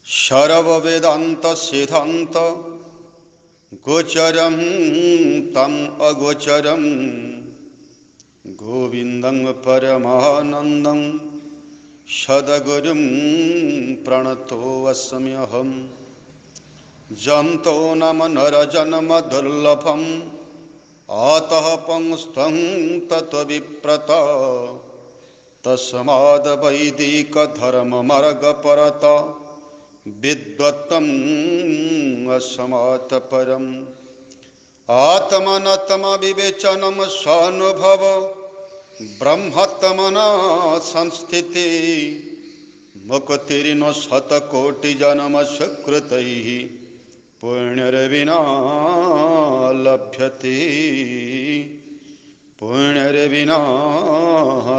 सर्ववेदांत सिद्धांत गोचरं तम अगोचरं गोविंदं परमानंदं सद्गुरुं प्रणतोऽस्म्यहं जन्तो नाम नरजन्म दुर्लभम् अतः पुंस्त्वं तत्त्वविप्रत तस्माद् वैदिक धर्म मार्ग परत विद्वत्तम् अस्मात् परम् आत्मनात्म विवेचनं स्वानुभव ब्रह्मात्मना संस्थिति मुक्तिर्न शतकोटि जन्म सुकृतैः पुण्यर्विना लभ्यते पुण्यर्विना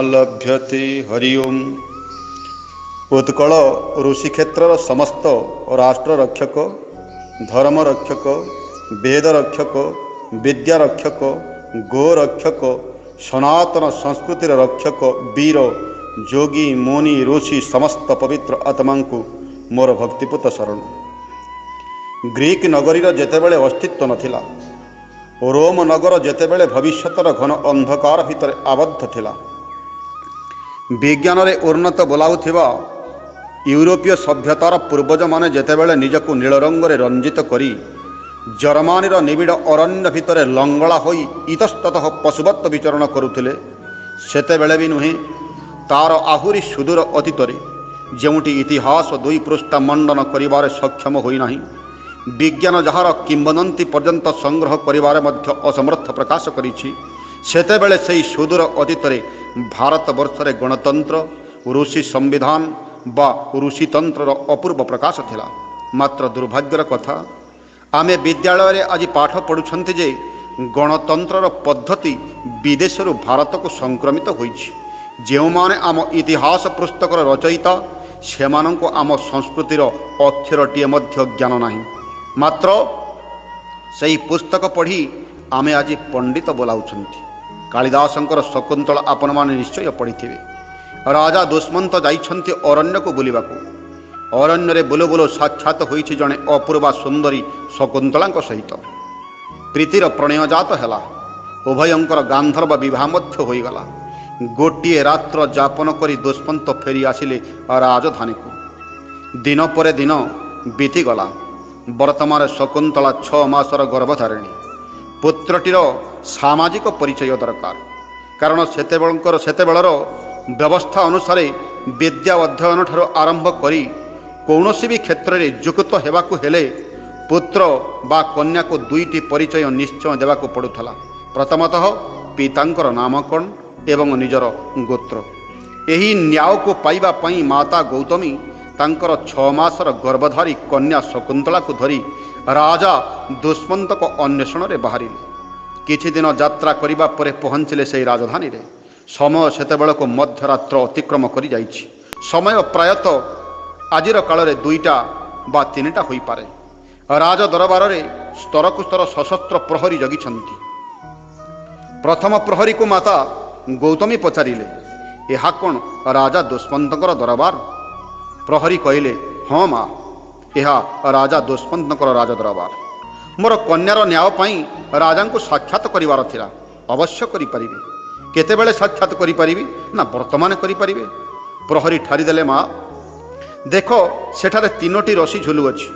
लभ्यते। हरि ओम। उत्कल ऋषिक्षेत्र समस्त राष्ट्र रक्षक धर्म रक्षक वेद रक्षक विद्या रक्षक गो रक्षक सनातन संस्कृतिर रक्षक वीर जोगी मुनि ऋषि समस्त पवित्र आत्मा को मोर भक्तिपूत शरण। ग्रीक नगरीर जेतेबेले अस्तित्व नथिला, रोम नगर जेतेबेले भविष्यतर घन अंधकार भितर आबद्ध थिला, विज्ञान रे उन्नत बोलाउथिबा यूरोपीय सभ्यतार पूर्वज माने जेतेबेले निजको नील रंग रे रंजित करी जर्मानीर निबिड़ अरण्य भितर लंगड़ा होई इतस्ततः पशुवत् विचरण करुथिले, सेतेबेले भी नुहे तार आहुरी सुदूर अतीतरे जेउटी इतिहास दुई पृष्ठा मंडन करिबारे सक्षम होई नाही, विज्ञान जहार किंवदंती पर्यंत संग्रह करिबारे मध्य असमर्थ प्रकाश करिछि, सेतेबेले सेही सुदूर अतीतरे भारत वर्षरे गणतंत्र ऋषि संविधान बा ऋषितंत्रर अपूर्व प्रकाश थिला। मात्र दुर्भाग्यर कथा आमे विद्यालय आज पाठ पढ़ुछंती जे गणतंत्रर पद्धति विदेशरू भारत को संक्रमित होइछि। जेउमाने आम इतिहास पुस्तकर रचयिता सेमानंको आम संस्कृतिर अक्षरटीए मध्य ज्ञान नाही। मात्र सही पुस्तक पढ़ी आमे आज पंडित बोलाउछंती। कालिदासंकर शकुंतला आपण माने निश्चय पढ़िथिबे। राजा दुष्मंत जाइछंती अरण्य को बुलिबाकू। अरण्य रे बुलु बुलु साक्षात होइछि जणे अपूर्वा सुंदरी शकुंतलांक सहित। प्रीतिर प्रणय जात हैला, उभयंकर गांधर्व विवाह मध्य होइगला। गोटिए रात्र जापन करी दुष्मंत फेरी आसिले राजधानी को। दिन पर दिन बीतीगला। वर्तमान शकुंतला 6 मासर गर्भधारिणी। पुत्रटीर सामाजिक परिचय दरकार, कारण सेतेबेलर व्यवस्था अनुसार विद्या अध्ययन ठार आरंभ करी कौनसी भी क्षेत्र में युक्त हेबाकू हेले पुत्र बा कन्या को दुईटी परिचय निश्चय देवाकू पड़ुथला। प्रथमतः पितांकर नाम कौन एवं निजर गोत्र। एही न्याय को पाइबा पई माता गौतमी तांकर 6 मासर गर्भधारी कन्या शकुंतला को धरी राजा दुष्मंत को अन्वेषण रे बाहरिले। किछि दिन यात्रा करिबा परे पहुंचले से राजधानी रे। समय सेतेबेल को मध्यरात्र अतिक्रम करी जाइछि। समय प्रायतः आजिर काल रे 2टा बा 3टा होई पारे। राज दरबार रे स्तरकु स्तर सशस्त्र प्रहरी जगिछंती। प्रथम प्रहरी को माता गौतमी पचारिले, एहा कोन राजा दुष्मंतकर दरबार? प्रहरी कहले, हाँ माँ, एहा राजा दुष्मंतकर राज दरबार। मोर कन्यार न्याय पाई राजा को साक्षात करिवार थिला। अवश्य करि परिबे। केतेबेले साक्षात करि परिबे ना वर्तमान करि परिबे? प्रहरी ठारिदेले, माँ देख सेठारे 3टी रसी झुलु अछि।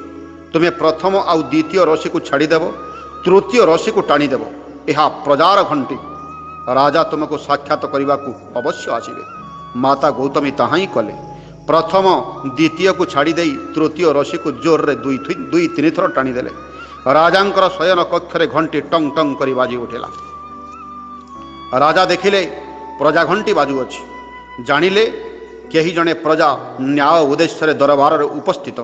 तुम्हें प्रथम आउ द्वितीय रसी को छाड़ीदेव, तृतीय रसी को टाणीदेव। यह प्रजार घंटी। राजा तुमको साक्षात करने को अवश्य आसवे। माता गौतमी ताहा ही कले। प्रथम द्वितीय को छाड़ी दे तृतीय रसी को जोर रे 2-3 थर टाणीदेले। राजांकर शयन कक्षरे घंटी टंग टंग करी बाजी उठिला। राजा देखिले प्रजा घंटी बाजुअछि। जानिले केही जणे प्रजा न्याय उद्देश्य दरबार रे उपस्थित।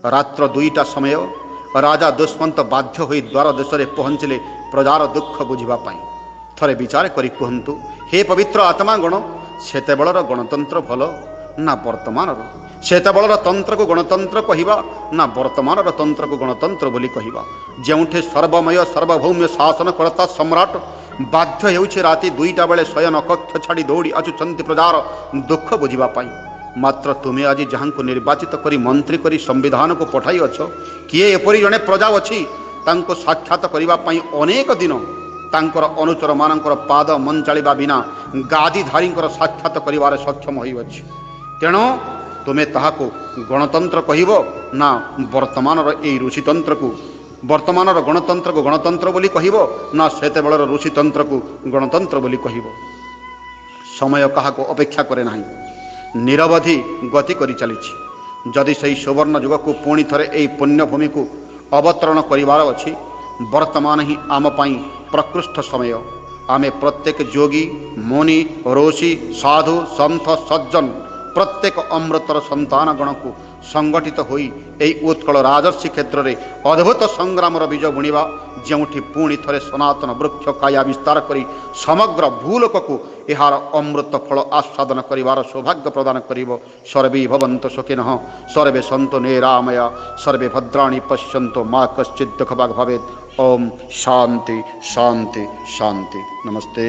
रात्र 2टा समय राजा दुष्मंत बाध्य होई द्वार देश रे पहुंचले प्रजार दुख बुझिबा पाई। थरे विचार करी कहंतु, हे पवित्र आत्मा गण, सेतेबेलर गणतंत्र भल ना वर्तमानर? सेतेबेलर तंत्र को गणतंत्र कहिबा ना वर्तमानर तंत्र को गणतंत्र बोली कहिबा? जेउठे सर्वमय सार्वभौम्य शासन करता सम्राट ବାଧ୍ୟ ହେଉଛି ରାତି 2ଟା ବେଳେ ଶୟନ କକ୍ଷ ଛାଡ଼ି ଦୌଡ଼ି ଆସୁଛନ୍ତି ପ୍ରଜାର ଦୁଃଖ ବୁଝିବା ପାଇଁ। ମାତ୍ର ତୁମେ ଆଜି ଯାହାଙ୍କୁ ନିର୍ବାଚିତ କରି ମନ୍ତ୍ରୀ କରି ସମ୍ବିଧାନକୁ ପଠାଇଅଛ, କିଏ ଏପରି ଜଣେ ପ୍ରଜା ଅଛି ତାଙ୍କୁ ସାକ୍ଷାତ କରିବା ପାଇଁ ଅନେକ ଦିନ ତାଙ୍କର ଅନୁଚରମାନଙ୍କର ପାଦ ମଞ୍ଚାଳିବା ବିନା ଗାଦିଧାରୀଙ୍କର ସାକ୍ଷାତ କରିବାରେ ସକ୍ଷମ ହୋଇଅଛି? ତେଣୁ ତୁମେ ତାହାକୁ ଗଣତନ୍ତ୍ର କହିବ ନା ବର୍ତ୍ତମାନର ଏହି ବର୍ତ୍ତମାନର ଗଣତନ୍ତ୍ରକୁ ଗଣତନ୍ତ୍ର ବୋଲି କହିବ ନା ସେତେବେଳର ଋଷିତନ୍ତ୍ରକୁ ଗଣତନ୍ତ୍ର ବୋଲି କହିବ? ସମୟ କାହାକୁ ଅପେକ୍ଷା କରେ ନାହିଁ, ନିରବଧି ଗତି କରି ଚାଲିଛି। ଯଦି ସେହି ସୁବର୍ଣ୍ଣ ଯୁଗକୁ ପୁଣି ଥରେ ଏହି ପୁଣ୍ୟଭୂମିକୁ ଅବତରଣ କରିବାର ଅଛି, ବର୍ତ୍ତମାନ ହିଁ ଆମ ପାଇଁ ପ୍ରକୃଷ୍ଟ ସମୟ। ଆମେ ପ୍ରତ୍ୟେକ ଯୋଗୀ, ମୁନି, ଋଷି, ସାଧୁ, ସନ୍ଥ, ସଜ୍ଜନ ପ୍ରତ୍ୟେକ ଅମୃତର ସନ୍ତାନଗଣକୁ ସଂଗଠିତ ହୋଇ ଏହି ଉତ୍କଳ ରାଜର୍ଷି କ୍ଷେତ୍ରରେ ଅଦ୍ଭୁତ ସଂଗ୍ରାମର ବୀଜ ବୁଣିବା, ଯେଉଁଠି ପୁଣି ଥରେ ସନାତନ ବୃକ୍ଷ କାୟା ବିସ୍ତାର କରି ସମଗ୍ର ଭୂଲୋକକୁ ଏହାର ଅମୃତ ଫଳ ଆସ୍ୱାଦନ କରିବାର ସୌଭାଗ୍ୟ ପ୍ରଦାନ କରିବ। ସର୍ବେ ଭବନ୍ତୁ ସୁଖିନଃ, ସର୍ବେ ସନ୍ତୁ ନିରାମୟା, ସର୍ବେ ଭଦ୍ରାଣି ପଶ୍ୟନ୍ତୁ ମା କଶ୍ଚିଦ୍ ଦୁଃଖଭାଗ୍ ଭବେତ୍। ओम शांति शांति शांति। नमस्ते।